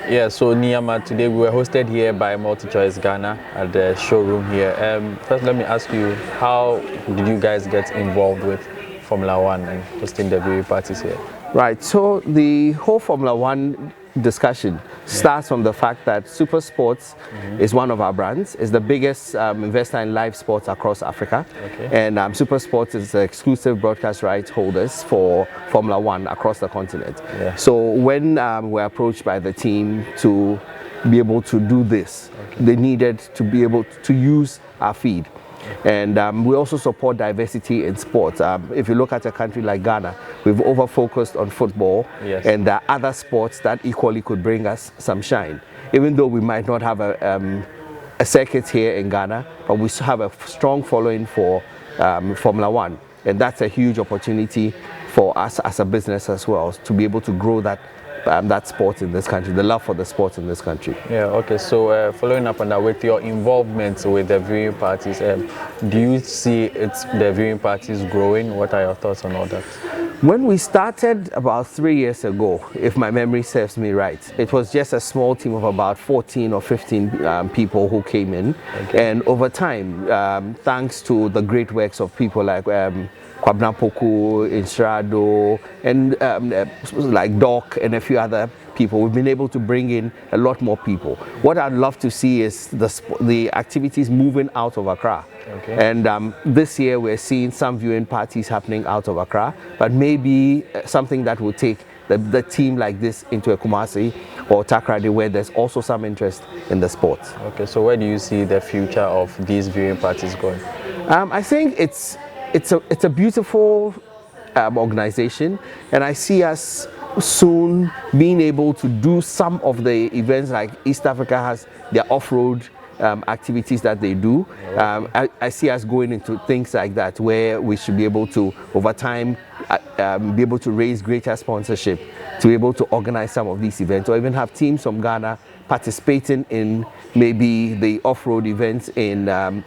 Yeah, so Niyama, today we were hosted here by MultiChoice Ghana at the showroom here. First, let me ask you, how did you guys get involved with Formula One and hosting the viewing parties here? Right, so the whole Formula One discussion starts from the fact that Super Sports is one of our brands. It's the biggest investor in live sports across Africa. And Super Sports is the exclusive broadcast rights holders for Formula One across the continent. So when we're approached by the team to be able to do this, they needed to be able to use our feed. And we also support diversity in sports. If you look at a country like Ghana, we've over-focused on football, and there are other sports that equally could bring us some shine. Even though we might not have a circuit here in Ghana, but we have a strong following for Formula One. And that's a huge opportunity for us as a business as well, to be able to grow that sport in this country, the love for the sport in this country. Yeah, okay, so following up on that, with your involvement with the viewing parties, do you see the viewing parties growing? What are your thoughts on all that? When we started about 3 years ago, if my memory serves me right, it was just a small team of about 14 or 15 people who came in. And over time, thanks to the great works of people like Kwabna Poku, Instrado, and like Doc and a few other people, we've been able to bring in a lot more people. What I'd love to see is the activities moving out of Accra. And this year we're seeing some viewing parties happening out of Accra, but maybe something that will take the team like this into a Kumasi or Takrady, where there's also some interest in the sport. Okay, so where do you see the future of these viewing parties going? I think it's a beautiful organization, and I see us soon being able to do some of the events like East Africa has their off-road activities that they do. I see us going into things like that, where we should be able to, over time, be able to raise greater sponsorship to be able to organize some of these events, or even have teams from Ghana participating in maybe the off-road events in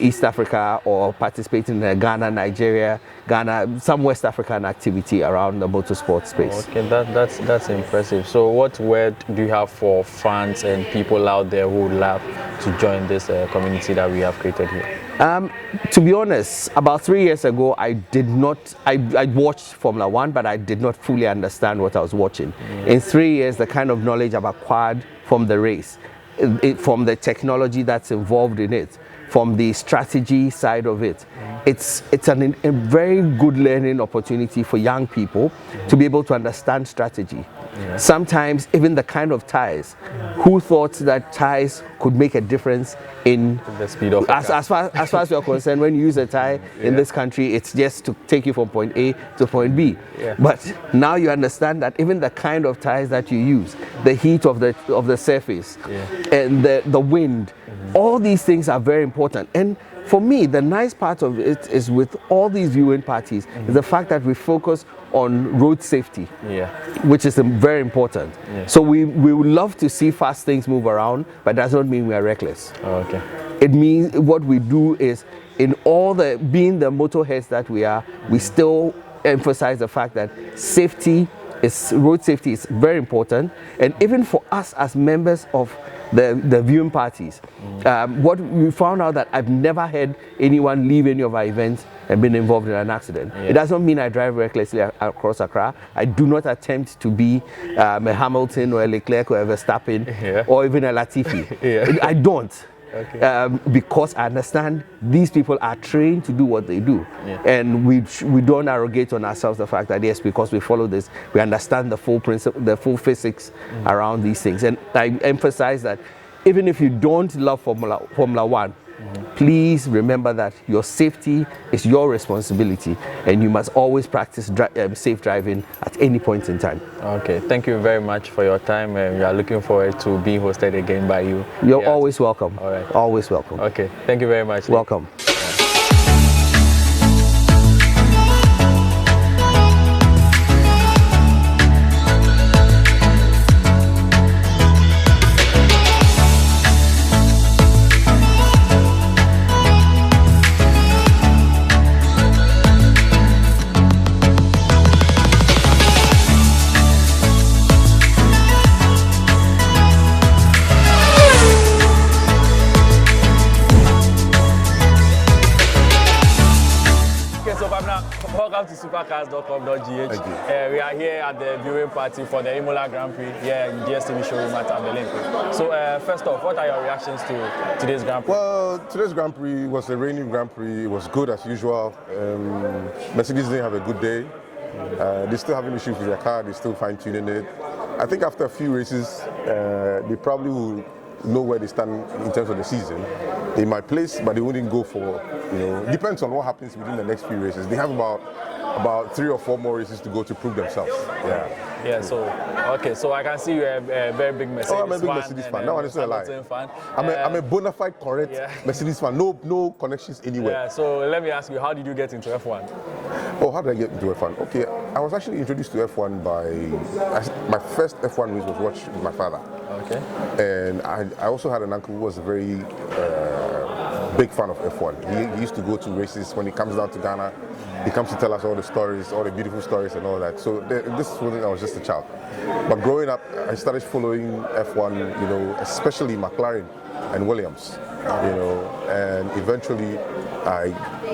East Africa, or participating in Ghana, Nigeria, Ghana, some West African activity around the motorsport space. Okay, that's impressive. So what word do you have for fans and people out there who would love to join this community that we have created here? To be honest, about 3 years ago, I watched Formula One, but I did not fully understand what I was watching. In 3 years, the kind of knowledge I've acquired from the race, from the technology that's involved in it, from the strategy side of it, it's a very good learning opportunity for young people to be able to understand strategy. Sometimes even the kind of tires, who thought that tires could make a difference in the speed of as far as you're concerned, when you use a tire in this country, it's just to take you from point A to point B. But now you understand that even the kind of tires that you use, the heat of the surface, and the wind, all these things are very important. And for me, the nice part of it is, with all these viewing parties, is the fact that we focus on road safety, which is very important. So we would love to see fast things move around, but that does not mean we are reckless. It means what we do is, in all being the motorheads that we are, we still emphasize the fact that road safety is very important. And even for us as members of the viewing parties, what we found out that I've never had anyone leave any of our events and been involved in an accident. It doesn't mean I drive recklessly across Accra. I do not attempt to be a Hamilton or a Leclerc or a Verstappen or even a Latifi. I don't. Because I understand these people are trained to do what they do, and we don't arrogate on ourselves the fact that yes, because we follow this, we understand the full principle, the full physics around these things. And I emphasize that even if you don't love Formula One, please remember that your safety is your responsibility, and you must always practice safe driving at any point in time. Okay, thank you very much for your time. We are looking forward to being hosted again by you. You're always welcome. All right. Always welcome. Okay, thank you very much. Welcome. to supercars.com.gh. We are here at the viewing party for the Imola Grand Prix here in DSTV showroom at Valeting. So first off, what are your reactions to today's Grand Prix? Well, today's Grand Prix was a rainy Grand Prix. It was good as usual. Mercedes didn't have a good day. They're still having issues with their car. They're still fine-tuning it. I think after a few races, they probably will know where they stand in terms of the season. They might place, but they wouldn't go for, depends on what happens within the next few races. They have about 3 or 4 more races to go to prove themselves. Yeah, so I can see you're a very big Mercedes fan. I'm a big Mercedes fan. No, it's not a lie. I'm a bona fide correct Mercedes fan. No connections anywhere. Yeah, so let me ask you, how did you get into F1? Oh, how did I get into F1? Okay, I was actually introduced to F1 my first F1 race was watched with my father. Okay. And I also had an uncle who was a very big fan of F1. He used to go to races when he comes down to Ghana. He comes to tell us all the stories, all the beautiful stories and all that. So this was when I was just a child. But growing up, I started following F1, especially McLaren and Williams, and eventually I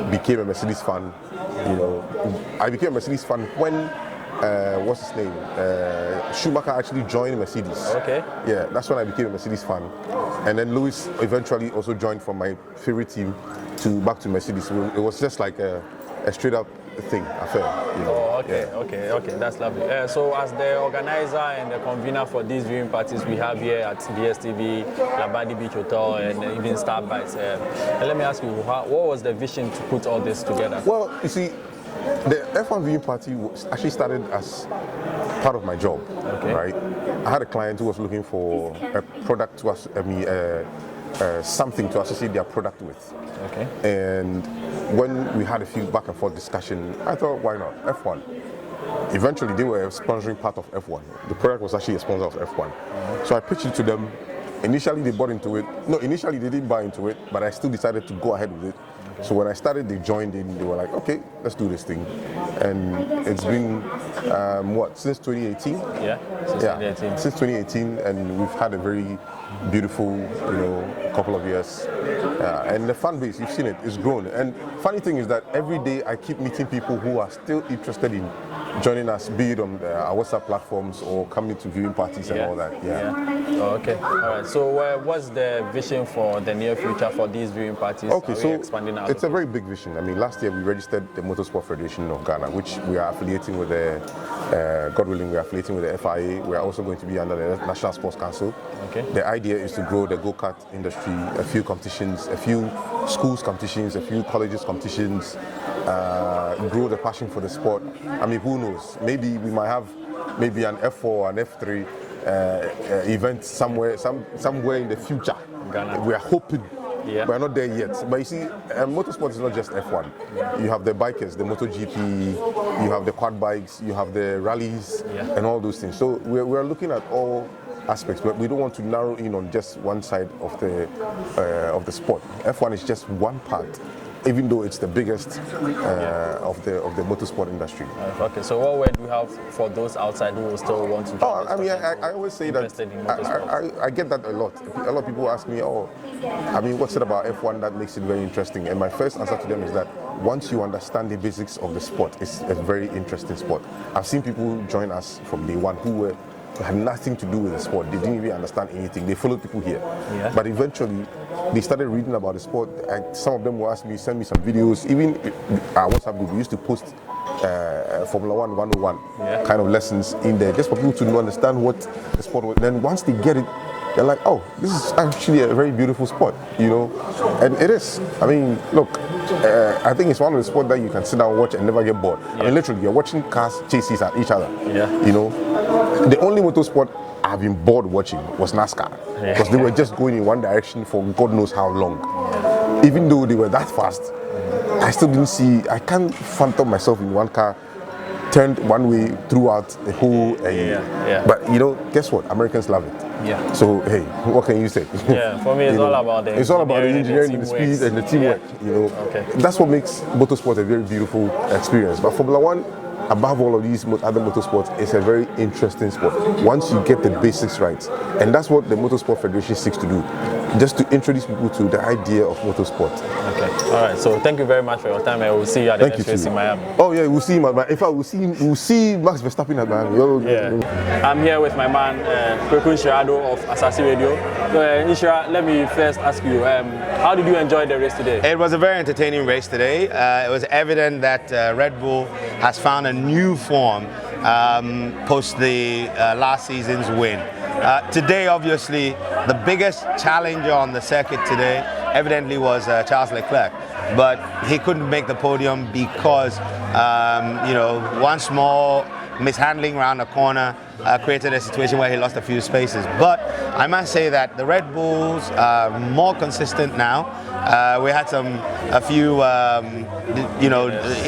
became a Mercedes fan. I became a Mercedes fan when what's his name? Schumacher actually joined Mercedes. Okay. Yeah, that's when I became a Mercedes fan. And then Lewis eventually also joined from my favorite team back to Mercedes. It was just like a straight up affair. Oh, okay, okay, that's lovely. So as the organizer and the convener for these viewing parties we have here at DSTV, Labadi Beach Hotel, and even Starbucks, let me ask you, what was the vision to put all this together? Well, you see, the F1 viewing party actually started as part of my job, right? I had a client who was looking for a product to us, something to associate their product with. Okay. And when we had a few back and forth discussion, I thought, why not F1? Eventually, they were sponsoring part of F1. The product was actually a sponsor of F1. So I pitched it to them. Initially, they bought into it. No, initially they didn't buy into it, but I still decided to go ahead with it. So when I started, they joined in. They were like, okay, let's do this thing. And it's been, since 2018? Yeah, since 2018. Since 2018, and we've had a very beautiful, couple of years. And the fan base, you've seen it, is grown. And funny thing is that every day I keep meeting people who are still interested in joining us, be it on our WhatsApp platforms or coming to viewing parties and all that. Oh, okay. All right. So what's the vision for the near future for these viewing parties? Okay, so it's a very big vision. I mean, last year we registered the Motorsport Federation of Ghana, which we are affiliating with God willing, we are affiliating with the FIA. We are also going to be under the National Sports Council. Okay. The idea is to grow the go-kart industry, a few competitions, a few schools competitions, a few colleges competitions, grow the passion for the sport. I mean, who knows? Maybe we might have maybe an F4, an F3 event somewhere in the future. Ghana. We are hoping. Yeah. We're not there yet. But you see, motorsport is not just F1. You have the bikers, the MotoGP, you have the quad bikes, you have the rallies, and all those things. So we're looking at all aspects, but we don't want to narrow in on just one side of the sport. F1 is just one part, even though it's the biggest of the motorsport industry. Okay, so what word do you have for those outside who will still want to join? I always say that I get that a lot. A lot of people ask me, what's it about F1 that makes it very interesting? And my first answer to them is that once you understand the basics of the sport, it's a very interesting sport. I've seen people join us from day one who had nothing to do with the sport. They didn't even understand anything. They followed people here. Yeah. But eventually, they started reading about the sport. Some of them will ask me, send me some videos. Even our WhatsApp group, we used to post Formula 1 101 kind of lessons in there, just for people to understand what the sport was. And then once they get it, they're like, oh, this is actually a very beautiful sport, And it is. I mean, look, I think it's one of the sports that you can sit down and watch and never get bored. I mean, literally, you're watching cars chases at each other. The only motorsport I've been bored watching was NASCAR, because they were just going in one direction for God knows how long. Even though they were that fast, I can't phantom myself in one car turned one way throughout the whole. But guess what? Americans love it. Yeah. So hey, what can you say? Yeah, for me it's all about the engineering, the speed, and the teamwork. That's what makes motorsport a very beautiful experience. But Formula 1 above all of these other motorsports, it's a very interesting sport once you get the basics right. And that's what the Motorsport Federation seeks to do, just to introduce people to the idea of motorsport. Okay, all right. So thank you very much for your time. I will see you at the next race in Miami. Oh yeah, we'll see him. In fact, we'll see Max Verstappen at Miami. I'm here with my man, Kweku Shirado of Asasi Radio. So, Ishira, let me first ask you, how did you enjoy the race today? It was a very entertaining race today. It was evident that Red Bull has found a new form post the last season's win. Today, obviously, the biggest challenger on the circuit today evidently was Charles Leclerc, but he couldn't make the podium because, one small mishandling around the corner created a situation where he lost a few spaces. But I must say that the Red Bulls are more consistent now. We had a few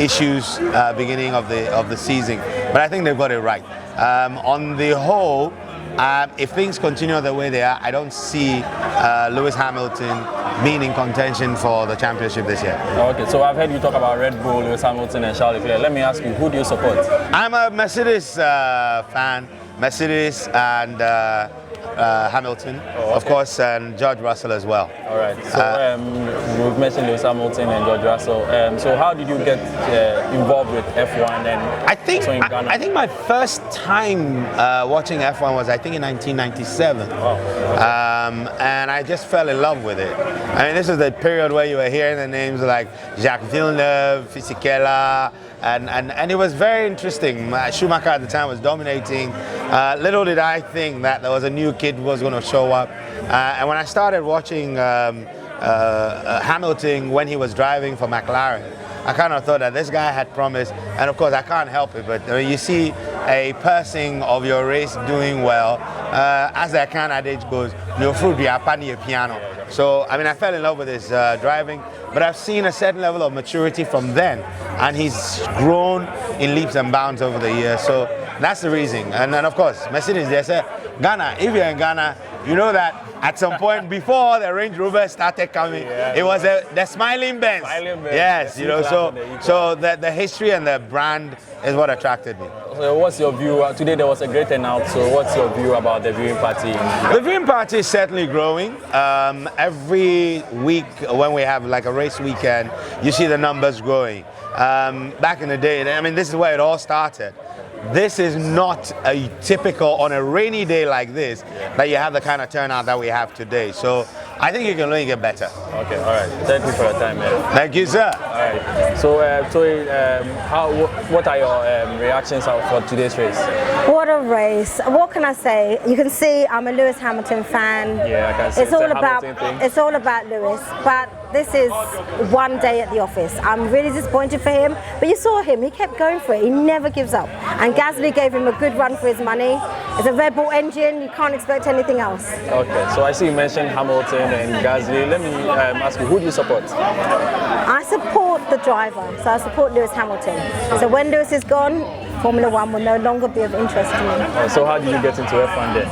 issues beginning of the season, but I think they've got it right. On the whole, if things continue the way they are, I don't see Lewis Hamilton being in contention for the championship this year. Okay, so I've heard you talk about Red Bull, Lewis Hamilton and Charles Leclerc. Let me ask you, who do you support? I'm a Mercedes fan. Mercedes and Hamilton, of course, and George Russell as well. All right. So we've mentioned Lewis Hamilton and George Russell. So how did you get involved with F1 and I think my first time watching F1 was in 1997. Oh, okay. And I just fell in love with it. I mean, this is the period where you were hearing the names like Jacques Villeneuve, Fisichella, and it was very interesting. Schumacher at the time was dominating. Little did I think that there was a new kid who was going to show up. And when I started watching Hamilton when he was driving for McLaren, I kind of thought that this guy had promise. And of course, I can't help it, but you see a person of your race doing well, as the kind adage goes, no fruit, you piano. So, I mean, I fell in love with his driving, but I've seen a certain level of maturity from then, and he's grown in leaps and bounds over the years. So that's the reason. And then, of course, Mercedes, they say, Ghana, if you're in Ghana, you know that at some point before the Range Rover started coming, it was the Smiling Benz. Yes, so the history and the brand is what attracted me. So what's your view? Today there was a great turnout, so what's your view about the viewing party? The viewing party is certainly growing. Every week when we have like a race weekend, you see the numbers growing. Back in the day, I mean, this is where it all started. This is not a typical, on a rainy day like this, that you have the kind of turnout that we have today. So I think you can only get better. Okay, all right. Thank you for your time, man. Thank you, sir. All right. So, what are your reactions for today's race? What a race! What can I say? You can see I'm a Lewis Hamilton fan. Yeah, I can see. It's all about Lewis, but this is one day at the office. I'm really disappointed for him, but you saw him. He kept going for it. He never gives up. And Gasly gave him a good run for his money. It's a Red Bull engine. You can't expect anything else. Okay, so I see you mentioned Hamilton and Gasly. Let me ask you, who do you support? I support the driver, so I support Lewis Hamilton. So when Lewis is gone, Formula One will no longer be of interest to me. So how did you get into F1 then?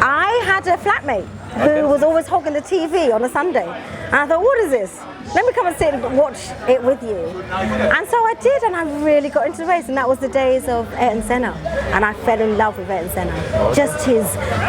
I had a flatmate who was always hogging the TV on a Sunday. And I thought, what is this? Let me come and sit and watch it with you. And so I did, and I really got into the race, and that was the days of Ayrton Senna. And I fell in love with Ayrton Senna. Just his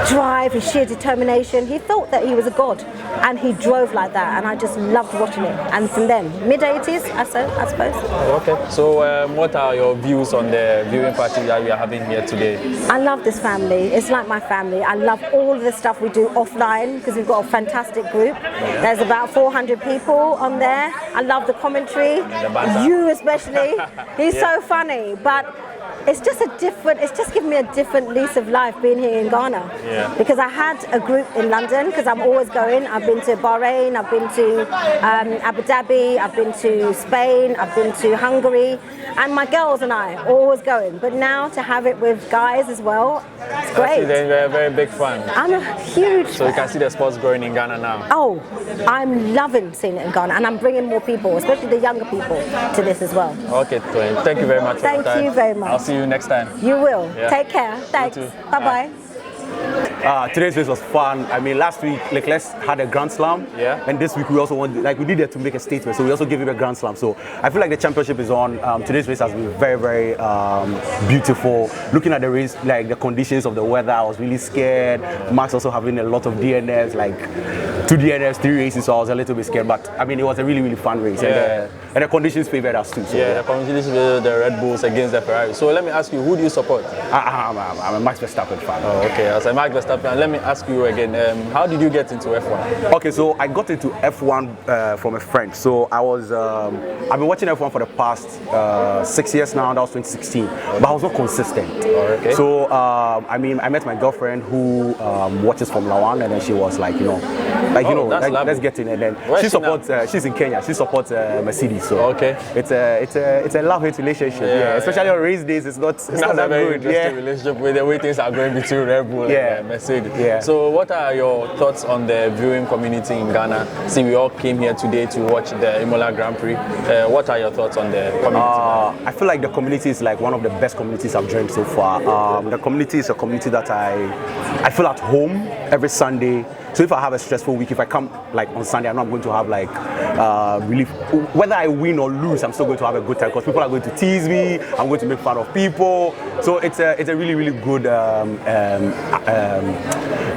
drive, his sheer determination. He thought that he was a god, and he drove like that, and I just loved watching it. And from then, mid-80s, I suppose. Okay, so what are your views on the viewing party that we are having here today? I love this family. It's like my family. I love all of the stuff we do offline, because we've got a fantastic group. There's about 400 people on there. I love the commentary. You especially. He's so funny, but it's just given me a different lease of life being here in Ghana. Because I had a group in London, because I'm always going. I've been to Bahrain, I've been to Abu Dhabi, I've been to Spain, I've been to Hungary, and my girls and I always going. But now to have it with guys as well, it's great. They're a very big fan. I'm a huge fan. So you can see the sports growing in Ghana now. Oh, I'm loving seeing it in Ghana, and I'm bringing more people, especially the younger people, to this as well. Okay, Twain. Thank you very much for your time. Thank you very much. I'll see you next time. You will. Take care. Thanks. You too. Bye-bye. today's race was fun. I mean, last week Leclerc had a Grand Slam, and this week we also we needed to make a statement, so we also gave him a Grand Slam. So I feel like the championship is on. Today's race has been very, very beautiful. Looking at the race, like the conditions of the weather, I was really scared. Max also having a lot of DNFs, like 2 DNFs, 3 races, so I was a little bit scared. But I mean, it was a really, really fun race, and the conditions favored us too. So, the conditions favored the Red Bulls against the Ferrari. So let me ask you, who do you support? I'm a Max Verstappen fan. Oh, okay. As a Max Verstappen, let me ask you again, how did you get into F1? Okay, so I got into F1 from a friend. So I've been watching F1 for the past 6 years now. That was 2016, but I was not consistent. Oh, okay. So I met my girlfriend who watches Formula One, and then she was like, let's get in. And then she supports. She's in Kenya. She supports Mercedes. So okay, it's a love-hate relationship. Especially on race days, it's not that very good. Interesting relationship with the way things are going between Red Bull and Mercedes. So what are your thoughts on the viewing community in Ghana? See, we all came here today to watch the Imola Grand Prix. What are your thoughts on the community? I feel like the community is like one of the best communities I've joined so far. The community is a community that I feel at home every Sunday. So if I have a stressful week, if I come like on Sunday, I know I'm going to have like relief. Whether I win or lose, I'm still going to have a good time because people are going to tease me. I'm going to make fun of people. So it's a really, really good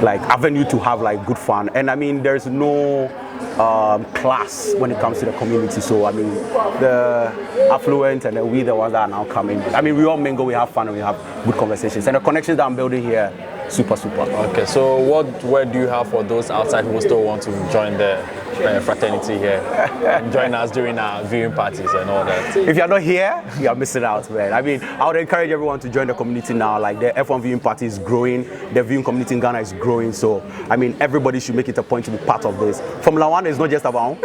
like avenue to have like good fun. And I mean, there's no class when it comes to the community. So I mean, the affluent and we the ones that are now coming. I mean, we all mingle, we have fun, and we have good conversations. And the connections that I'm building here, super. Okay, so what word do you have for those outside who still want to join the fraternity here and join us during our viewing parties and all that? If you're not here, you are missing out, man. I mean, I would encourage everyone to join the community now. Like the F1 viewing party is growing, the viewing community in Ghana is growing. So I mean, everybody should make it a point to be part of this. Formula One is not just about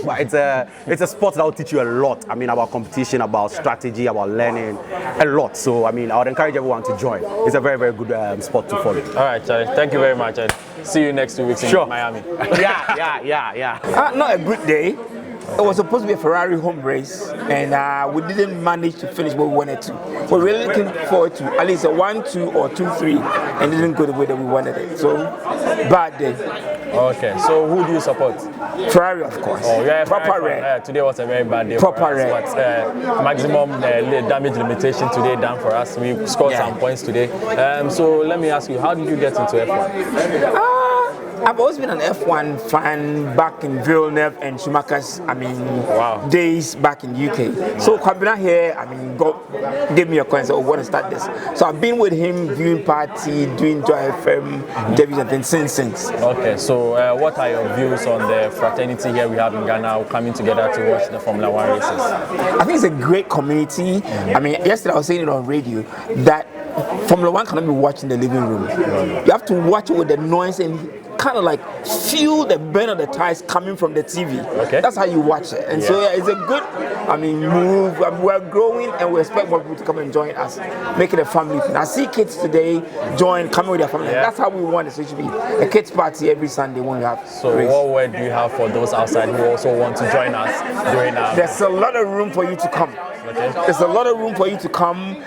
but it's a sport that will teach you a lot. I mean, about competition, about strategy, about learning, a lot. So I mean, I would encourage everyone to join. It's a very, very good sport to follow. All right, Charlie. Thank you very much. And see you next 2 weeks in Miami. Yeah. Not a good day. It was supposed to be a Ferrari home race, and we didn't manage to finish what we wanted to. We're really looking forward to at least a 1-2 or 2-3, and it didn't go the way that we wanted it. So, bad day. Okay, so who do you support? Ferrari, of course. Oh, yeah, proper red. Today was a very bad day. Proper for us, red. But maximum damage limitation today done for us. We scored some points today. So let me ask you, how did you get into F1? I've always been an F1 fan back in Villeneuve and Schumacher's, days back in the UK. So Kwabena here, God gave me a coin, so I want to start this. So I've been with him viewing party, doing Joy FM, debuts and things since. Okay, so what are your views on the fraternity here we have in Ghana coming together to watch the Formula One races? I think it's a great community. I mean, yesterday I was saying it on radio that Formula One cannot be watched in the living room. You have to watch it with the noise and kind of like feel the burn of the tires coming from the TV. Okay. That's how you watch it. And so it's a good, move. We're growing and we expect more people to come and join us, make it a family thing. I see kids today coming with their family. That's how we want it. So it should be a kids party every Sunday when we have. So what word do you have for those outside who also want to join us during our... There's a lot of room for you to come. Okay. There's a lot of room for you to come.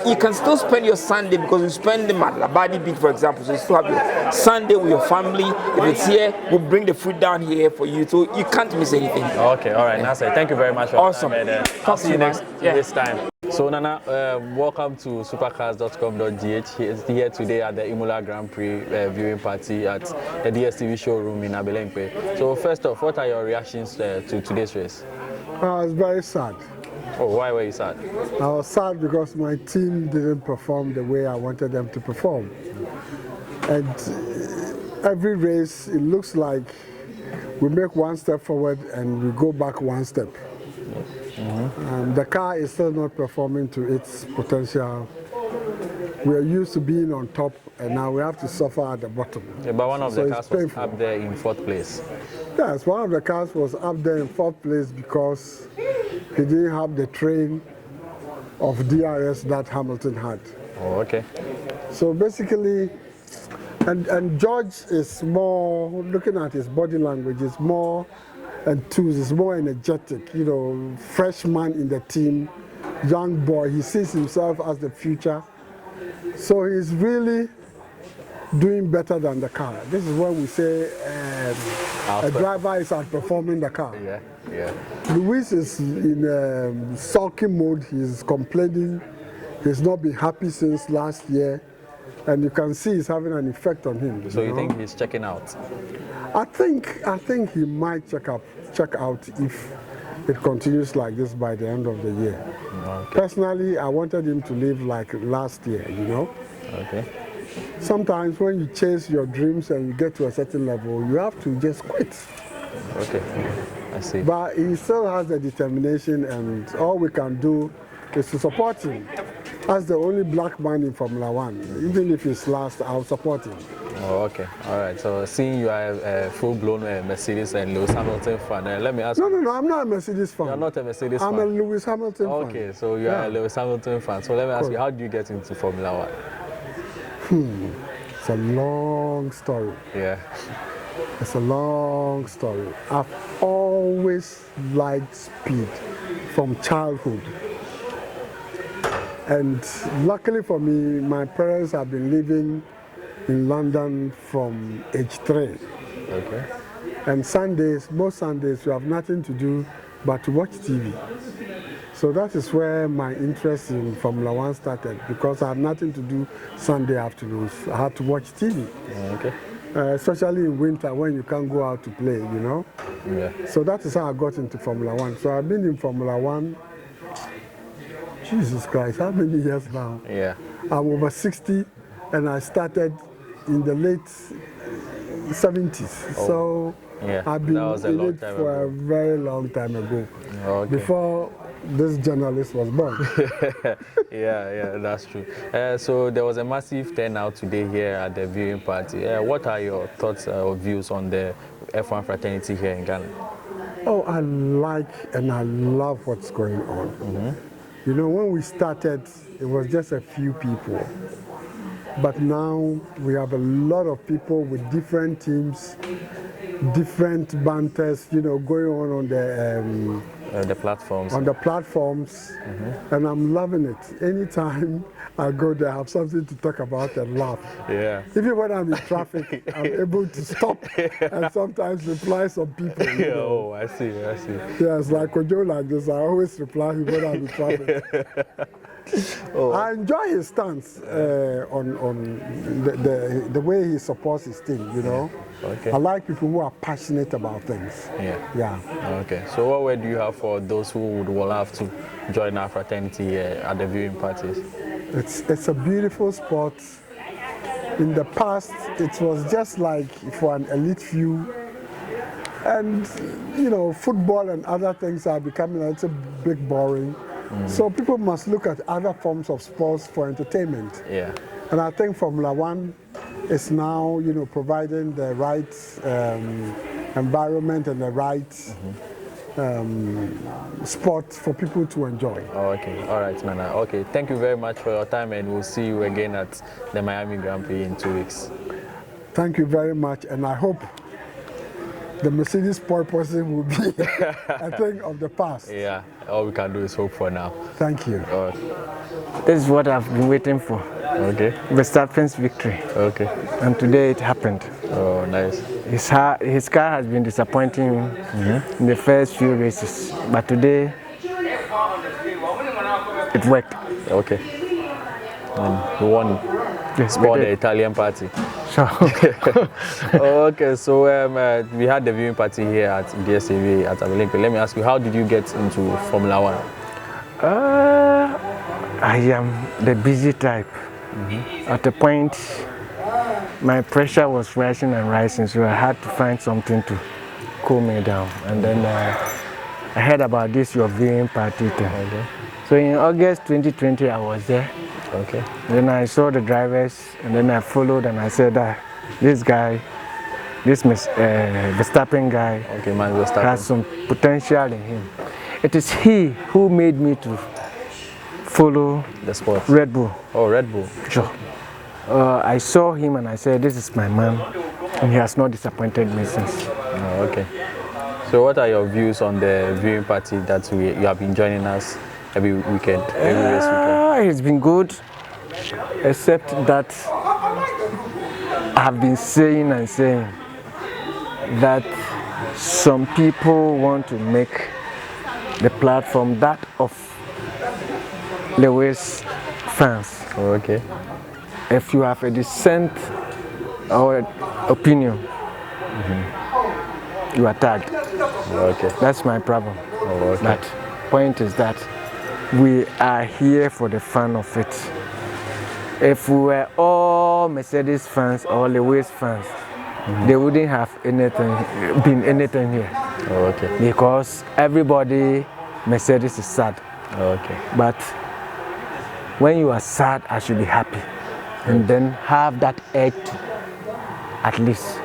You can still spend your Sunday because you spend them at Labadi Beach, for example. So you still have your Sunday with your family. If it's here, we'll bring the food down here for you. So you can't miss anything. Okay, all right. Nasser, thank you very much for awesome. Your time. I'll see you next this time. So Nana, welcome to supercars.com.gh. Here today at the Imola Grand Prix viewing party at the DSTV showroom in Valeting. So first off, what are your reactions to today's race? I was very sad. Oh, why were you sad? I was sad because my team didn't perform the way I wanted them to perform. And every race, it looks like we make one step forward and we go back one step. The car is still not performing to its potential. We are used to being on top, and now we have to suffer at the bottom. Yeah, but one of the cars was up there in 4th place. Yes, one of the cars was up there in 4th place because he didn't have the train of DRS that Hamilton had. Oh, okay. So basically, and George is more, looking at his body language, is more enthused, is more energetic, freshman in the team, young boy. He sees himself as the future. So he's really doing better than the car. This is when we say a driver is outperforming the car. Yeah, yeah. Luis is in sulking mode. He's complaining. He's not been happy since last year, and you can see it's having an effect on him. So you think he's checking out? I think he might check out if it continues like this by the end of the year. Okay. Personally, I wanted him to live like last year, you know. Okay. Sometimes when you chase your dreams and you get to a certain level, you have to just quit. Okay, I see. But he still has the determination, and all we can do is to support him. As the only black man in Formula One, even if he's last, I'll support him. Oh, okay. All right. So seeing you are a full-blown Mercedes and Lewis Hamilton fan, let me ask you. No, I'm not a Mercedes fan. You're not a Mercedes fan? I'm a Lewis Hamilton fan. Okay, so you are a Lewis Hamilton fan. So let me ask you, how did you get into Formula One? It's a long story. Yeah. It's a long story. I've always liked speed from childhood. And luckily for me, my parents have been living in London from age 3. Okay. And Sundays, most Sundays, you have nothing to do but to watch TV. So that is where my interest in Formula One started, because I had nothing to do Sunday afternoons. I had to watch TV. Okay. Especially in winter when you can't go out to play, you know. Yeah. So that is how I got into Formula One. So I've been in Formula One, Jesus Christ, how many years now? Yeah. I'm over 60, and I started in the late 70s. Oh. So yeah. I've been in it for ago. a very long time ago. Okay. Before this journalist was born. yeah, that's true. So there was a massive turnout today here at the viewing party. What are your thoughts or views on the F1 fraternity here in Ghana? Oh, I like and I love what's going on. Mm-hmm. You know, when we started, it was just a few people. But now we have a lot of people with different teams, different banters, you know, going on the platforms. On the platforms, and I'm loving it. Anytime I go there, I have something to talk about and laugh. Yeah. Even when I'm in traffic, I'm able to stop and sometimes reply some people. You know. Oh, I see. Yeah, it's like Kojo like this. I always reply him when I'm in traffic. Oh. I enjoy his stance on the way he supports his team, you know. Okay. I like people who are passionate about things. Yeah. Okay. So what word do you have for those who would love to join our fraternity here at the viewing parties? It's a beautiful sport. In the past, it was just like for an elite few. And, you know, football and other things are becoming a little bit boring. So people must look at other forms of sports for entertainment. Yeah. And I think Formula One is now, you know, providing the right environment and the right sport for people to enjoy. Oh, okay. All right, Nana. Okay. Thank you very much for your time, and we'll see you again at the Miami Grand Prix in 2 weeks. Thank you very much, and I hope the Mercedes pole position will be a thing of the past. Yeah, all we can do is hope for now. Thank you. This is what I've been waiting for. Okay. Verstappen's victory. Okay. And today it happened. Oh, nice. His car has been disappointing in the first few races, but today it worked. Okay. And he won. Yes, for the Italian party. So okay, so we had the viewing party here at DSTV at Valeting. Let me ask you, how did you get into Formula One? I am the busy type. At a point, my pressure was rising and rising, so I had to find something to cool me down. And then I heard about this your viewing party thing. Okay. So in August 2020, I was there. Okay. Then I saw the drivers, and then I followed, and I said that this guy, this Verstappen guy, has some potential in him. It is he who made me to follow the sport. Red Bull. Oh, Red Bull. Sure. I saw him and I said, this is my man, and he has not disappointed me since. Oh, okay. So what are your views on the viewing party that you have been joining us every weekend, every race weekend? It's been good, except that I've been saying and saying that some people want to make the platform that of Lewis fans. Oh, okay. If you have a dissent or opinion, you are tagged. Okay. That's my problem. Oh, okay. But point is that we are here for the fun of it. If we were all Mercedes fans or Lewis fans, they wouldn't have been anything here. Oh, okay. Because everybody Mercedes is sad. Oh, okay. But when you are sad, I should be happy, and then have that edge to at least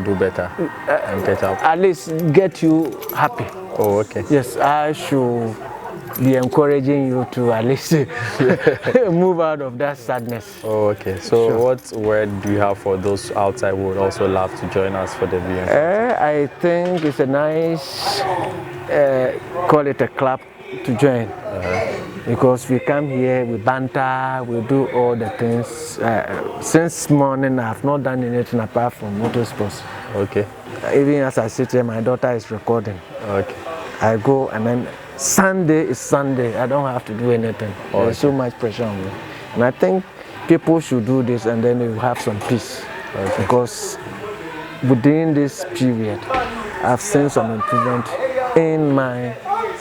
do better and get up. At least get you happy. Oh, okay. Yes, I should be encouraging you to at least move out of that sadness. Oh, okay. So what word do you have for those outside who would also love to join us for the VM? I think it's a nice, call it a club to join. Because we come here, we banter, we do all the things. Since morning, I have not done anything apart from motorsports. Okay. Even as I sit here, my daughter is recording. Okay. I go and then Sunday is Sunday. I don't have to do anything. Okay. There's so much pressure on me. And I think people should do this and then they will have some peace. Okay. Because within this period, I've seen some improvement in my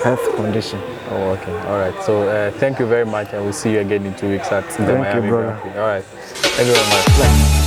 health condition. Oh, okay. All right. So thank you very much, and we'll see you again in 2 weeks at the Miami Grand Prix. All right. Thank you very much.